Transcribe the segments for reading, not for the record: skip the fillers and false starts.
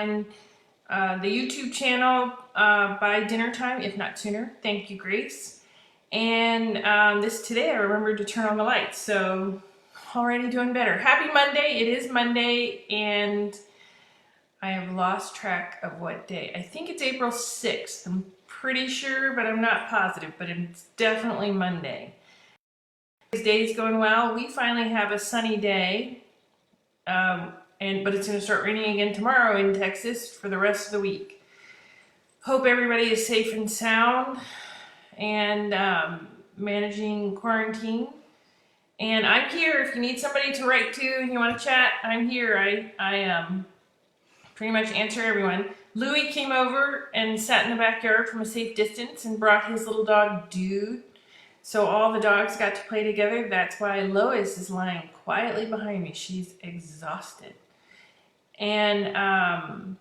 on the YouTube channel by dinner time, if not sooner. Thank you, Grace. And today I remembered to turn on the lights, so already doing better. Happy Monday. It is Monday, and I have lost track of what day. I think it's April 6th. I'm pretty sure, but I'm not positive, but it's definitely Monday. This day's going well. We finally have a sunny day, but it's going to start raining again tomorrow in Texas for the rest of the week. Hope everybody is safe and sound and managing quarantine. And I'm here if you need somebody to write to and you want to chat. I'm here. I pretty much answer everyone. Louie came over and sat in the backyard from a safe distance and brought his little dog Dude. So all the dogs got to play together. That's why Lois is lying quietly behind me. She's exhausted. And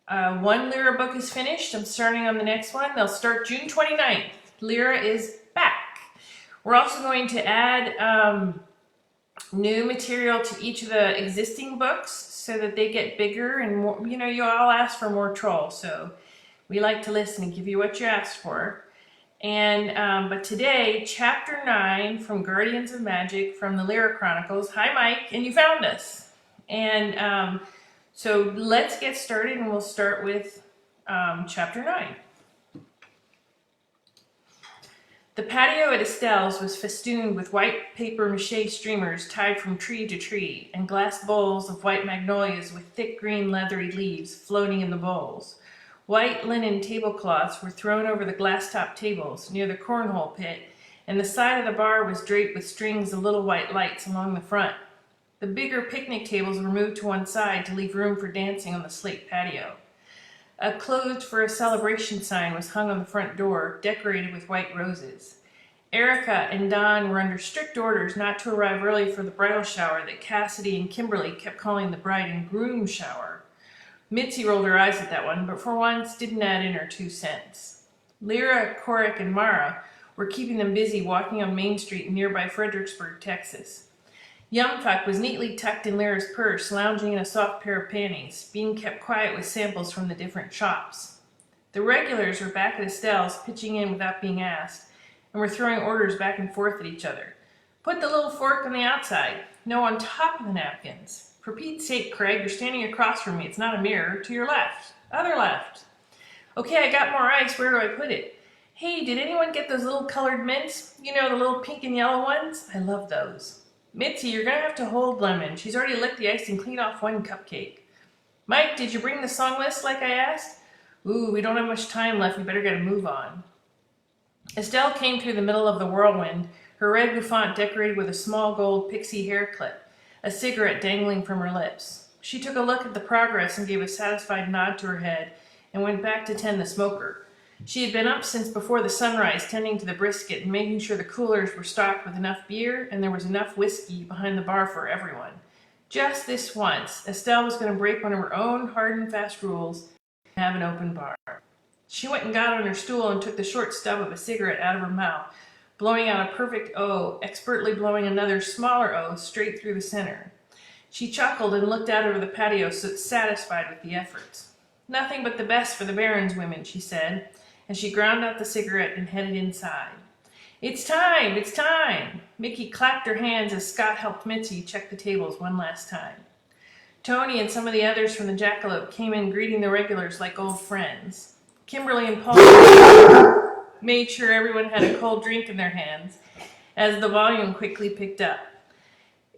one Lyra book is finished. I'm starting on the next one. They'll start June 29th. Lyra is back. We're also going to add new material to each of the existing books so that they get bigger and more. You know, you all ask for more trolls, so we like to listen and give you what you asked for. And but today, chapter 9 from Guardians of Magic from the Lyra Chronicles. Hi, Mike, and you found us. And so let's get started, and we'll start with chapter 9. The patio at Estelle's was festooned with white papier-mâché streamers tied from tree to tree, and glass bowls of white magnolias with thick green leathery leaves floating in the bowls. White linen tablecloths were thrown over the glass-topped tables near the cornhole pit, and the side of the bar was draped with strings of little white lights along the front. The bigger picnic tables were moved to one side to leave room for dancing on the slate patio. A closed for a celebration sign was hung on the front door, decorated with white roses. Erica and Don were under strict orders not to arrive early for the bridal shower that Cassidy and Kimberly kept calling the bride and groom shower. Mitzi rolled her eyes at that one, but for once didn't add in her 2 cents. Lyra, Coric, and Mara were keeping them busy walking on Main Street in nearby Fredericksburg, Texas. Yumfuck was neatly tucked in Lyra's purse, lounging in a soft pair of panties, being kept quiet with samples from the different shops. The regulars were back at Estelle's, pitching in without being asked, and were throwing orders back and forth at each other. Put the little fork on the outside. No, on top of the napkins. For Pete's sake, Craig, you're standing across from me. It's not a mirror. To your left. Other left. Okay, I got more ice. Where do I put it? Hey, did anyone get those little colored mints? You know, the little pink and yellow ones? I love those. Mitzi, you're going to have to hold Lemon. She's already licked the ice and cleaned off one cupcake. Mike, did you bring the song list like I asked? Ooh, we don't have much time left. We better get a move on. Estelle came through the middle of the whirlwind, her red bouffant decorated with a small gold pixie hair clip, a cigarette dangling from her lips. She took a look at the progress and gave a satisfied nod to her head and went back to tend the smoker. She had been up since before the sunrise, tending to the brisket and making sure the coolers were stocked with enough beer and there was enough whiskey behind the bar for everyone. Just this once, Estelle was going to break one of her own hard and fast rules and have an open bar. She went and got on her stool and took the short stub of a cigarette out of her mouth, blowing out a perfect O, expertly blowing another smaller O straight through the center. She chuckled and looked out over the patio, satisfied with the efforts. Nothing but the best for the Baron's women, she said, and she ground out the cigarette and headed inside. It's time! It's time! Mickey clapped her hands as Scott helped Mitzi check the tables one last time. Tony and some of the others from the Jackalope came in greeting the regulars like old friends. Kimberly and Paul made sure everyone had a cold drink in their hands as the volume quickly picked up.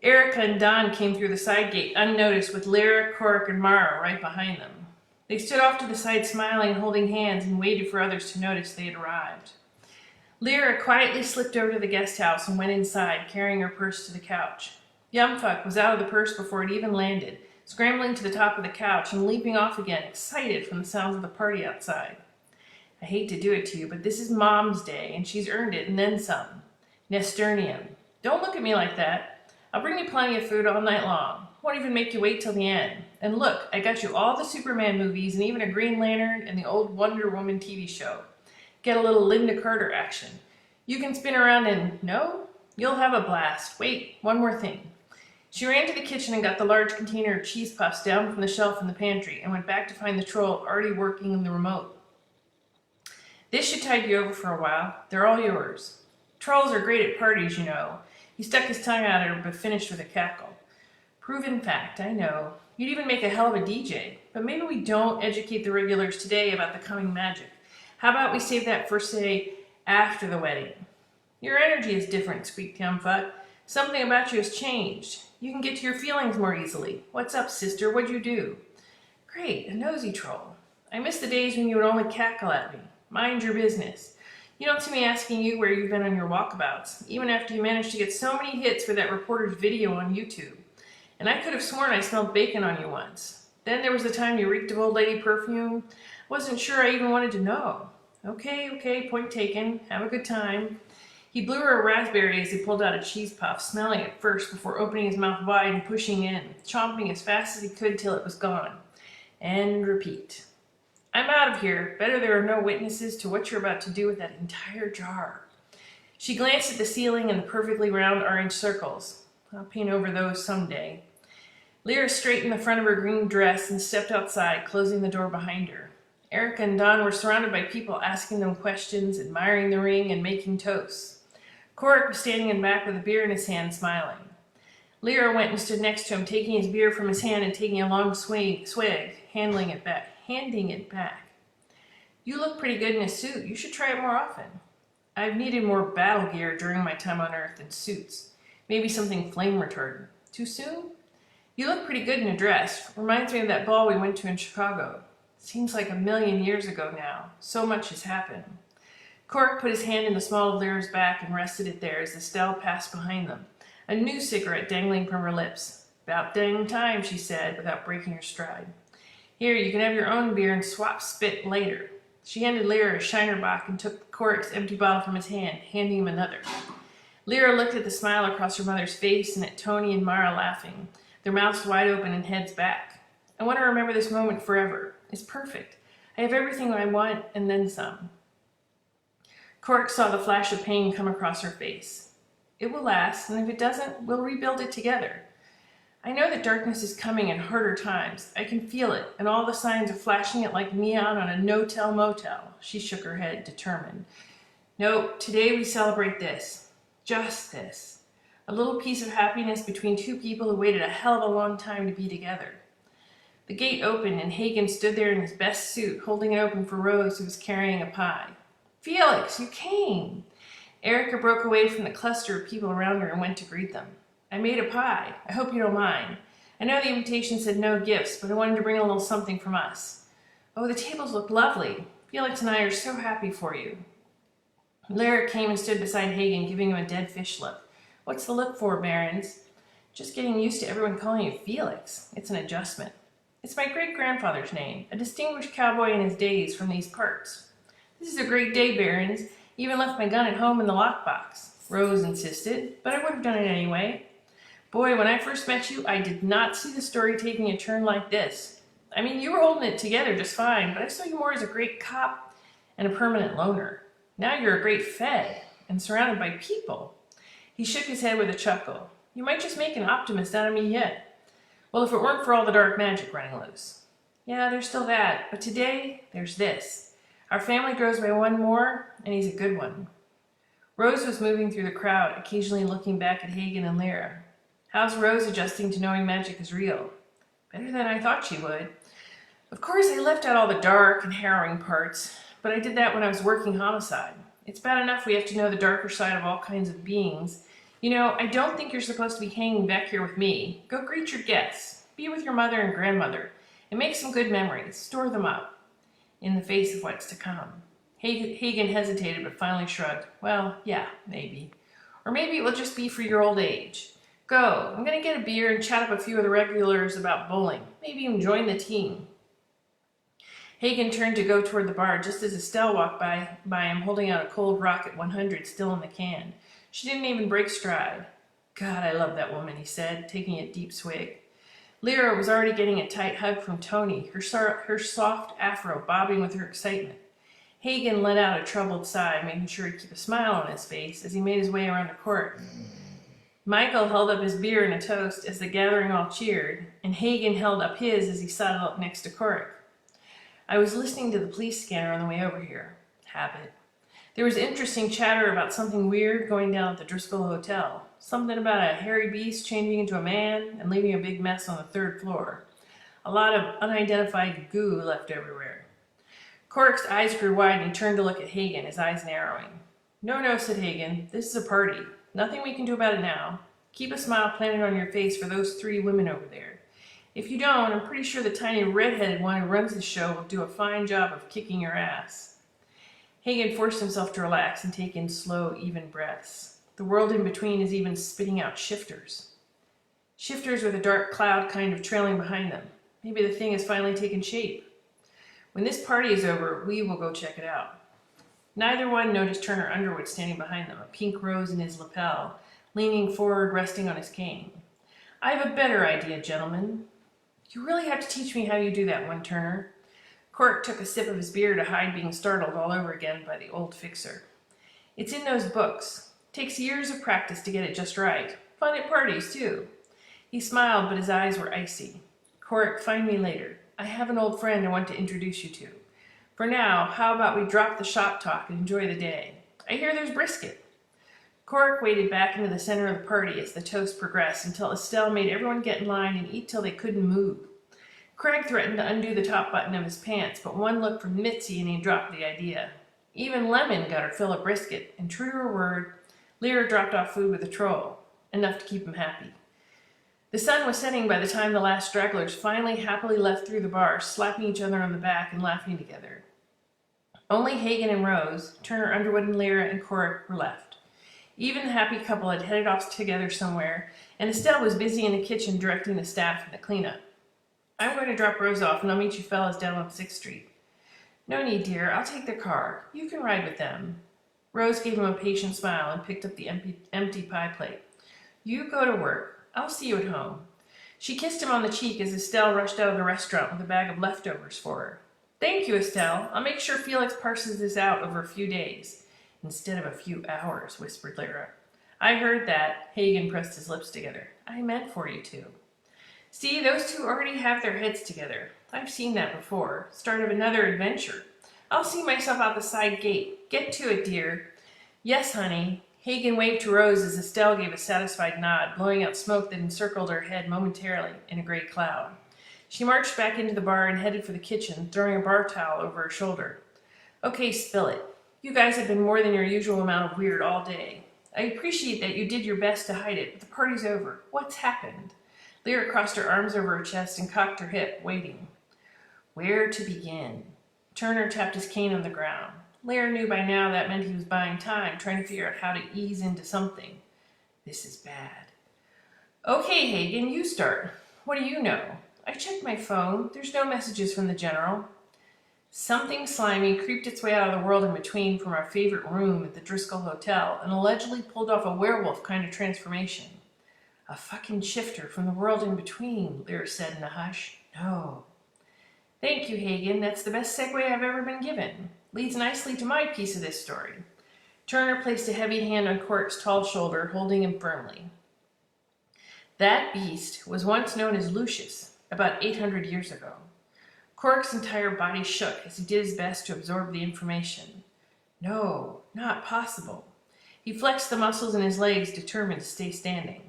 Erica and Don came through the side gate unnoticed with Lyra, Coric, and Mara right behind them. They stood off to the side smiling and holding hands and waited for others to notice they had arrived. Lyra quietly slipped over to the guest house and went inside, carrying her purse to the couch. Yumfuck was out of the purse before it even landed, scrambling to the top of the couch and leaping off again, excited from the sounds of the party outside. I hate to do it to you, but this is Mom's Day, and she's earned it and then some. Nesternium. Don't look at me like that. I'll bring you plenty of food all night long. Won't even make you wait till the end. And look, I got you all the Superman movies and even a Green Lantern and the old Wonder Woman TV show. Get a little Linda Carter action. You can spin around and, no? You'll have a blast. Wait, one more thing. She ran to the kitchen and got the large container of cheese puffs down from the shelf in the pantry and went back to find the troll already working in the remote. This should tide you over for a while. They're all yours. Trolls are great at parties, you know. He stuck his tongue out at her but finished with a cackle. Proven fact, I know. You'd even make a hell of a DJ. But maybe we don't educate the regulars today about the coming magic. How about we save that for, say, after the wedding? Your energy is different, squeaked Yumfuck. Something about you has changed. You can get to your feelings more easily. What's up, sister? What'd you do? Great, a nosy troll. I miss the days when you would only cackle at me. Mind your business. You don't see me asking you where you've been on your walkabouts, even after you managed to get so many hits for that reporter's video on YouTube. And I could have sworn I smelled bacon on you once. Then there was the time you reeked of old lady perfume. Wasn't sure I even wanted to know. Okay, point taken. Have a good time. He blew her a raspberry as he pulled out a cheese puff, smelling it first before opening his mouth wide and pushing in, chomping as fast as he could till it was gone. And repeat. I'm out of here. Better there are no witnesses to what you're about to do with that entire jar. She glanced at the ceiling and the perfectly round orange circles. I'll paint over those someday. Lyra straightened the front of her green dress and stepped outside, closing the door behind her. Erica and Don were surrounded by people asking them questions, admiring the ring, and making toasts. Korik was standing in back with a beer in his hand, smiling. Lyra went and stood next to him, taking his beer from his hand and taking a long swig, handing it back. You look pretty good in a suit. You should try it more often. I've needed more battle gear during my time on Earth than suits. Maybe something flame retardant. Too soon? You look pretty good in a dress. Reminds me of that ball we went to in Chicago. Seems like a million years ago now. So much has happened. Korik put his hand in the small of Lyra's back and rested it there as Estelle passed behind them, a new cigarette dangling from her lips. About dang time, she said, without breaking her stride. Here, you can have your own beer and swap spit later. She handed Lyra a Shinerbach and took Korik's empty bottle from his hand, handing him another. Lyra looked at the smile across her mother's face and at Tony and Mara laughing, their mouths wide open and heads back. I want to remember this moment forever. It's perfect. I have everything I want and then some. Korik saw the flash of pain come across her face. It will last, and if it doesn't, we'll rebuild it together. I know that darkness is coming in harder times. I can feel it, and all the signs are flashing it like neon on a no-tell motel. She shook her head, determined. No, today we celebrate this. Just this. A little piece of happiness between two people who waited a hell of a long time to be together. The gate opened, and Hagen stood there in his best suit, holding it open for Rose, who was carrying a pie. Felix, you came! Erica broke away from the cluster of people around her and went to greet them. I made a pie. I hope you don't mind. I know the invitation said no gifts, but I wanted to bring a little something from us. Oh, the tables look lovely. Felix and I are so happy for you. Lyra came and stood beside Hagen, giving him a dead fish look. What's the look for, Barons? Just getting used to everyone calling you Felix. It's an adjustment. It's my great-grandfather's name, a distinguished cowboy in his days from these parts. This is a great day, Barons. Even left my gun at home in the lockbox. Rose insisted, but I would have done it anyway. Boy, when I first met you, I did not see the story taking a turn like this. I mean, you were holding it together just fine, but I saw you more as a great cop and a permanent loner. Now you're a great fed and surrounded by people. He shook his head with a chuckle. You might just make an optimist out of me yet. Well, if it weren't for all the dark magic running loose. Yeah, there's still that, but today, there's this. Our family grows by one more, and he's a good one. Rose was moving through the crowd, occasionally looking back at Hagen and Lyra. How's Rose adjusting to knowing magic is real? Better than I thought she would. Of course, I left out all the dark and harrowing parts, but I did that when I was working homicide. It's bad enough we have to know the darker side of all kinds of beings. You know, I don't think you're supposed to be hanging back here with me. Go greet your guests. Be with your mother and grandmother, and make some good memories. Store them up. In the face of what's to come. Hagen hesitated but finally shrugged. Well, yeah, maybe. Or maybe it will just be for your old age. Go. I'm going to get a beer and chat up a few of the regulars about bowling. Maybe even join the team. Hagen turned to go toward the bar just as Estelle walked by him holding out a cold Rocket 100 still in the can. She didn't even break stride. God, I love that woman, he said, taking a deep swig. Lyra was already getting a tight hug from Tony, her soft afro bobbing with her excitement. Hagen let out a troubled sigh, making sure to keep a smile on his face as he made his way around the court. Michael held up his beer in a toast as the gathering all cheered, and Hagen held up his as he sidled up next to Cork. I was listening to the police scanner on the way over here. Habit. There was interesting chatter about something weird going down at the Driscoll Hotel. Something about a hairy beast changing into a man and leaving a big mess on the third floor. A lot of unidentified goo left everywhere. Cork's eyes grew wide and he turned to look at Hagen, his eyes narrowing. No, said Hagen. This is a party. Nothing we can do about it now. Keep a smile planted on your face for those 3 women over there. If you don't, I'm pretty sure the tiny red-headed one who runs the show will do a fine job of kicking your ass. Hagen forced himself to relax and take in slow, even breaths. The world in between is even spitting out shifters. Shifters with a dark cloud kind of trailing behind them. Maybe the thing has finally taken shape. When this party is over, we will go check it out. Neither one noticed Turner Underwood standing behind them, a pink rose in his lapel, leaning forward, resting on his cane. I have a better idea, gentlemen. You really have to teach me how you do that one, Turner. Cork took a sip of his beer to hide being startled all over again by the old fixer. It's in those books. Takes years of practice to get it just right. Fun at parties, too. He smiled, but his eyes were icy. Cork, find me later. I have an old friend I want to introduce you to. For now, how about we drop the shop talk and enjoy the day? I hear there's brisket. Cork waded back into the center of the party as the toast progressed until Estelle made everyone get in line and eat till they couldn't move. Craig threatened to undo the top button of his pants, but one look from Mitzi and he dropped the idea. Even Lemon got her fill of brisket, and true to her word, Lyra dropped off food with a troll, enough to keep him happy. The sun was setting by the time the last stragglers finally happily left through the bar, slapping each other on the back and laughing together. Only Hagen and Rose, Turner Underwood and Lyra and Cork were left. Even the happy couple had headed off together somewhere, and Estelle was busy in the kitchen directing the staff in the cleanup. I'm going to drop Rose off and I'll meet you fellas down on 6th Street. No need, dear. I'll take the car. You can ride with them. Rose gave him a patient smile and picked up the empty pie plate. You go to work. I'll see you at home. She kissed him on the cheek as Estelle rushed out of the restaurant with a bag of leftovers for her. Thank you, Estelle. I'll make sure Felix parses this out over a few days. Instead of a few hours, whispered Lyra. I heard that. Hagen pressed his lips together. I meant for you to. See, those 2 already have their heads together. I've seen that before. Start of another adventure. I'll see myself out the side gate. Get to it, dear. Yes, honey. Hagen waved to Rose as Estelle gave a satisfied nod, blowing out smoke that encircled her head momentarily in a gray cloud. She marched back into the bar and headed for the kitchen, throwing a bar towel over her shoulder. Okay, spill it. You guys have been more than your usual amount of weird all day. I appreciate that you did your best to hide it, but the party's over. What's happened? Lyra crossed her arms over her chest and cocked her hip, waiting. Where to begin? Turner tapped his cane on the ground. Lyra knew by now that meant he was buying time, trying to figure out how to ease into something. This is bad. Okay, Hagen, you start. What do you know? I checked my phone. There's no messages from the general. Something slimy creeped its way out of the world in between from our favorite room at the Driscoll Hotel and allegedly pulled off a werewolf kind of transformation. A fucking shifter from the world in between, Lyra said in a hush. No. Thank you, Hagen. That's the best segue I've ever been given. Leads nicely to my piece of this story. Turner placed a heavy hand on Cork's tall shoulder, holding him firmly. That beast was once known as Lucius, about 800 years ago. Cork's entire body shook as he did his best to absorb the information. No, not possible. He flexed the muscles in his legs, determined to stay standing.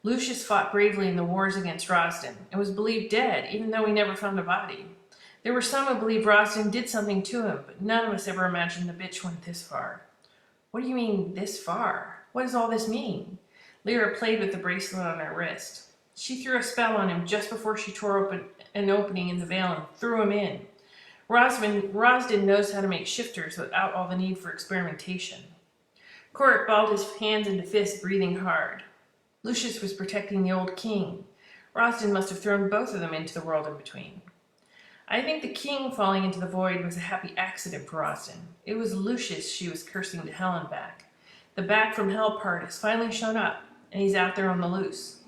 Lucius fought bravely in the wars against Rosden and was believed dead, even though we never found a body. There were some who believed Rosden did something to him, but none of us ever imagined the bitch went this far. What do you mean, this far? What does all this mean? Lyra played with the bracelet on her wrist. She threw a spell on him just before she tore open an opening in the veil and threw him in. Rosden knows how to make shifters without all the need for experimentation. Cork balled his hands into fists, breathing hard. Lucius was protecting the old king. Rosden must have thrown both of them into the world in between. I think the king falling into the void was a happy accident for Rosden. It was Lucius she was cursing to hell and back. The back from hell part has finally shown up, and he's out there on the loose,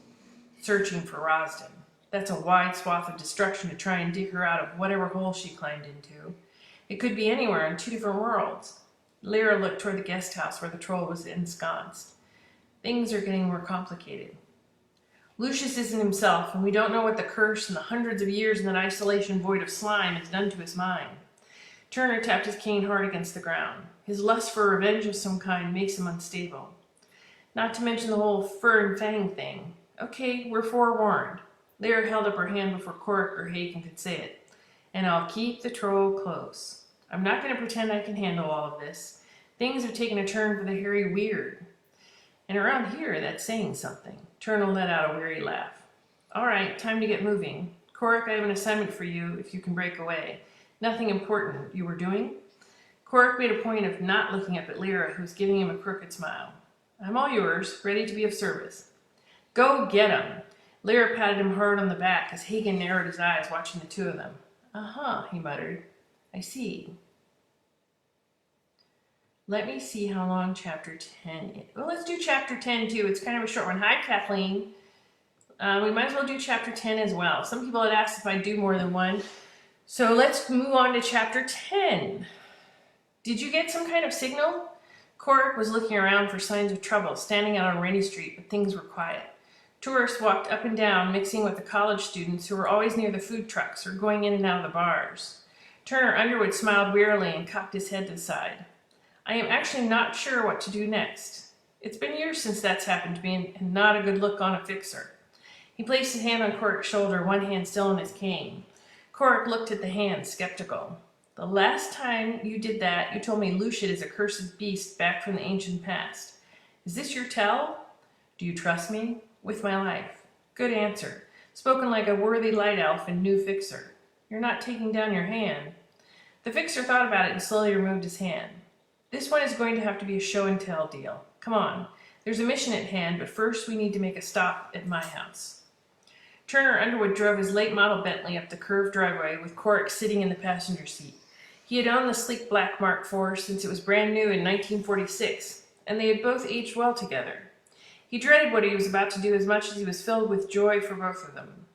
searching for Rosden. That's a wide swath of destruction to try and dig her out of whatever hole she climbed into. It could be anywhere in 2 different worlds. Lyra looked toward the guest house where the troll was ensconced. Things are getting more complicated. Lucius isn't himself, and we don't know what the curse and the hundreds of years in that isolation void of slime has done to his mind. Turner tapped his cane hard against the ground. His lust for revenge of some kind makes him unstable. Not to mention the whole fur and fang thing. Okay, we're forewarned. Lyra held up her hand before Cork or Hagen could say it. And I'll keep the troll close. I'm not going to pretend I can handle all of this. Things have taken a turn for the hairy weird. And around here, that's saying something. Turner let out a weary laugh. All right, time to get moving. Cork, I have an assignment for you if you can break away. Nothing important you were doing? Cork made a point of not looking up at Lyra, who was giving him a crooked smile. I'm all yours, ready to be of service. Go get him. Lyra patted him hard on the back as Hagen narrowed his eyes, watching the two of them. Uh-huh, he muttered. I see. Let me see how long chapter 10 is. Well, let's do chapter 10 too. It's kind of a short one. Hi, Kathleen. We might as well do chapter 10 as well. Some people had asked if I'd do more than one. So let's move on to chapter 10. Did you get some kind of signal? Cork was looking around for signs of trouble, standing out on Rainy Street, but things were quiet. Tourists walked up and down, mixing with the college students who were always near the food trucks or going in and out of the bars. Turner Underwood smiled wearily and cocked his head to the side. I am actually not sure what to do next. It's been years since that's happened to me, and not a good look on a fixer. He placed his hand on Cork's shoulder, one hand still on his cane. Cork looked at the hand, skeptical. The last time you did that, you told me Lucius is a cursed beast back from the ancient past. Is this your tell? Do you trust me? With my life. Good answer. Spoken like a worthy light elf and new fixer. You're not taking down your hand. The fixer thought about it and slowly removed his hand. This one is going to have to be a show and tell deal. Come on. There's a mission at hand, but first we need to make a stop at my house. Turner Underwood drove his late model Bentley up the curved driveway with Cork sitting in the passenger seat. He had owned the sleek black Mark IV since it was brand new in 1946, and they had both aged well together. He dreaded what he was about to do as much as he was filled with joy for both of them.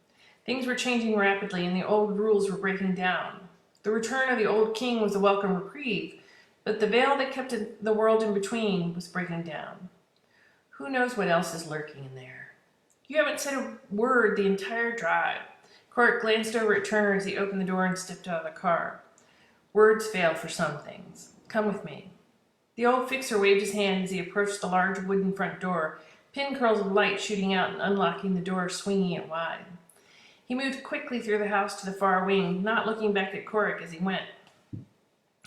Things were changing rapidly, and the old rules were breaking down. The return of the old king was a welcome reprieve, but the veil that kept the world in between was breaking down. Who knows what else is lurking in there? You haven't said a word the entire drive. Cork glanced over at Turner as he opened the door and stepped out of the car. Words fail for some things. Come with me. The old fixer waved his hand as he approached the large wooden front door, pin curls of light shooting out and unlocking the door, swinging it wide. He moved quickly through the house to the far wing, not looking back at Cork as he went.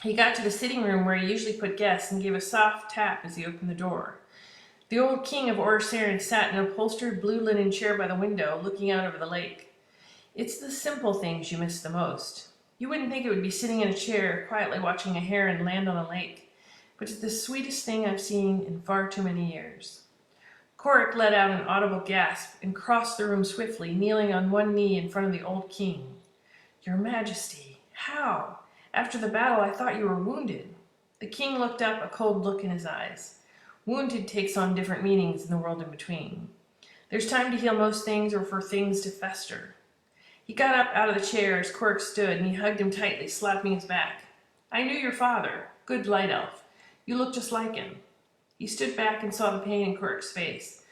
He got to the sitting room where he usually put guests and gave a soft tap as he opened the door. The old king of Orsarin sat in an upholstered blue linen chair by the window, looking out over the lake. It's the simple things you miss the most. You wouldn't think it would be sitting in a chair, quietly watching a heron land on a lake, but it's the sweetest thing I've seen in far too many years. Cork let out an audible gasp and crossed the room swiftly, kneeling on one knee in front of the old king. Your Majesty, how? After the battle, I thought you were wounded. The king looked up, a cold look in his eyes. Wounded takes on different meanings in the world in between. There's time to heal most things or for things to fester. He got up out of the chair as Cork stood, and he hugged him tightly, slapping his back. I knew your father. Good light elf. You look just like him. He stood back and saw the pain in Cork's face.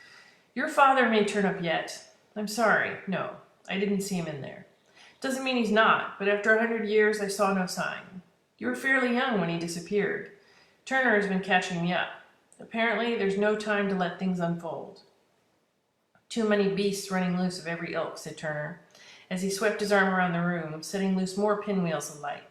Your father may turn up yet. I'm sorry. No, I didn't see him in there. Doesn't mean he's not, but after 100 years, I saw no sign. You were fairly young when he disappeared. Turner has been catching me up. Apparently, there's no time to let things unfold. Too many beasts running loose of every ilk, said Turner, as he swept his arm around the room, setting loose more pinwheels of light.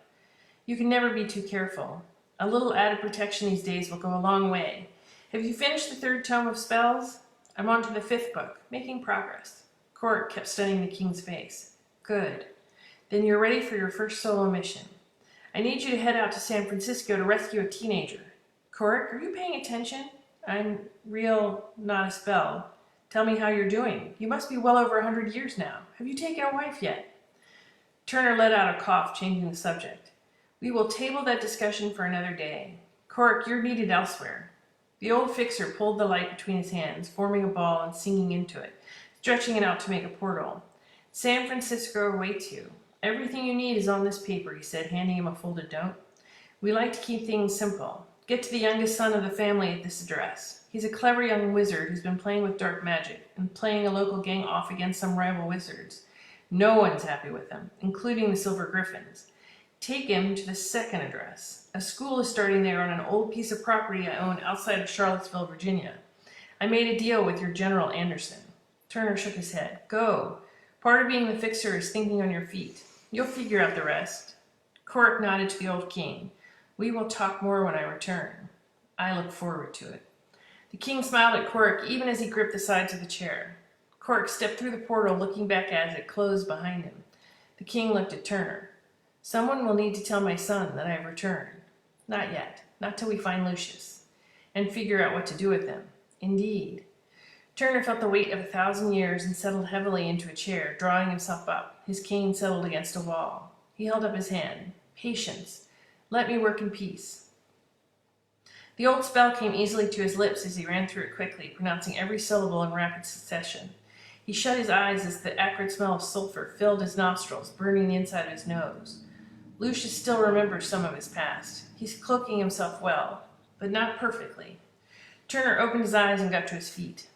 You can never be too careful. A little added protection these days will go a long way. Have you finished the 3rd tome of spells? I'm on to the 5th book, making progress. Cork kept studying the king's face. Good. Then you're ready for your first solo mission. I need you to head out to San Francisco to rescue a teenager. Cork, are you paying attention? I'm real, not a spell. Tell me how you're doing. You must be well over 100 years now. Have you taken a wife yet? Turner let out a cough, changing the subject. We will table that discussion for another day. Cork, you're needed elsewhere. The old fixer pulled the light between his hands, forming a ball and sinking into it, stretching it out to make a portal. San Francisco awaits you. Everything you need is on this paper, he said, handing him a folded note. We like to keep things simple. Get to the youngest son of the family at this address. He's a clever young wizard who's been playing with dark magic and playing a local gang off against some rival wizards. No one's happy with him, including the Silver Griffins. Take him to the second address. A school is starting there on an old piece of property I own outside of Charlottesville, Virginia. I made a deal with your General Anderson. Turner shook his head. Go. Part of being the fixer is thinking on your feet. You'll figure out the rest. Cork nodded to the old king. We will talk more when I return. I look forward to it. The king smiled at Cork even as he gripped the sides of the chair. Cork stepped through the portal, looking back as it closed behind him. The king looked at Turner. Someone will need to tell my son that I have returned. Not yet. Not till we find Lucius. And figure out what to do with him. Indeed. Turner felt the weight of 1,000 years and settled heavily into a chair, drawing himself up. His cane settled against a wall. He held up his hand. Patience. Let me work in peace. The old spell came easily to his lips as he ran through it quickly, pronouncing every syllable in rapid succession. He shut his eyes as the acrid smell of sulfur filled his nostrils, burning the inside of his nose. Lucius still remembers some of his past. He's cloaking himself well, but not perfectly. Turner opened his eyes and got to his feet.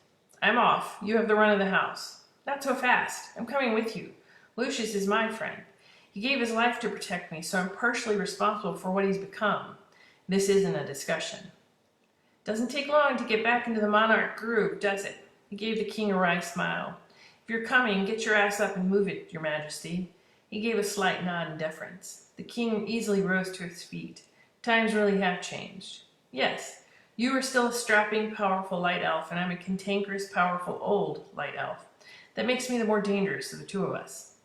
I'm off. You have the run of the house. Not so fast. I'm coming with you. Lucius is my friend. He gave his life to protect me, so I'm partially responsible for what he's become. This isn't a discussion. Doesn't take long to get back into the monarch groove, does it? He gave the king a wry smile. If you're coming, get your ass up and move it, your majesty. He gave a slight nod in deference. The king easily rose to his feet. Times really have changed. Yes, you are still a strapping, powerful light elf, and I'm a cantankerous, powerful, old light elf. That makes me the more dangerous of the two of us.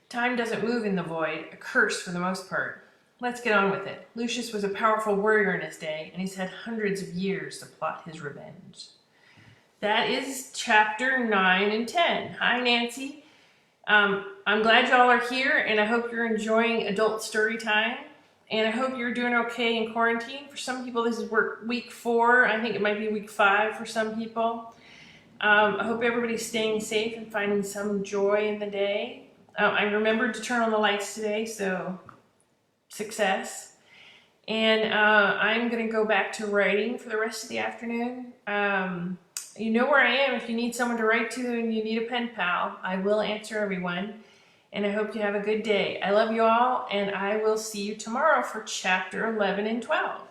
Time doesn't move in the void, a curse for the most part. Let's get on with it. Lucius was a powerful warrior in his day, and he's had hundreds of years to plot his revenge. That is chapter 9 and 10. Hi, Nancy. I'm glad y'all are here, and I hope you're enjoying adult story time. And I hope you're doing okay in quarantine. For some people, this is week 4. I think it might be week 5 for some people. I hope everybody's staying safe and finding some joy in the day. I remembered to turn on the lights today, so success. And I'm going to go back to writing for the rest of the afternoon. You know where I am if you need someone to write to and you need a pen pal. I will answer everyone. And I hope you have a good day. I love you all, and I will see you tomorrow for chapter 11 and 12.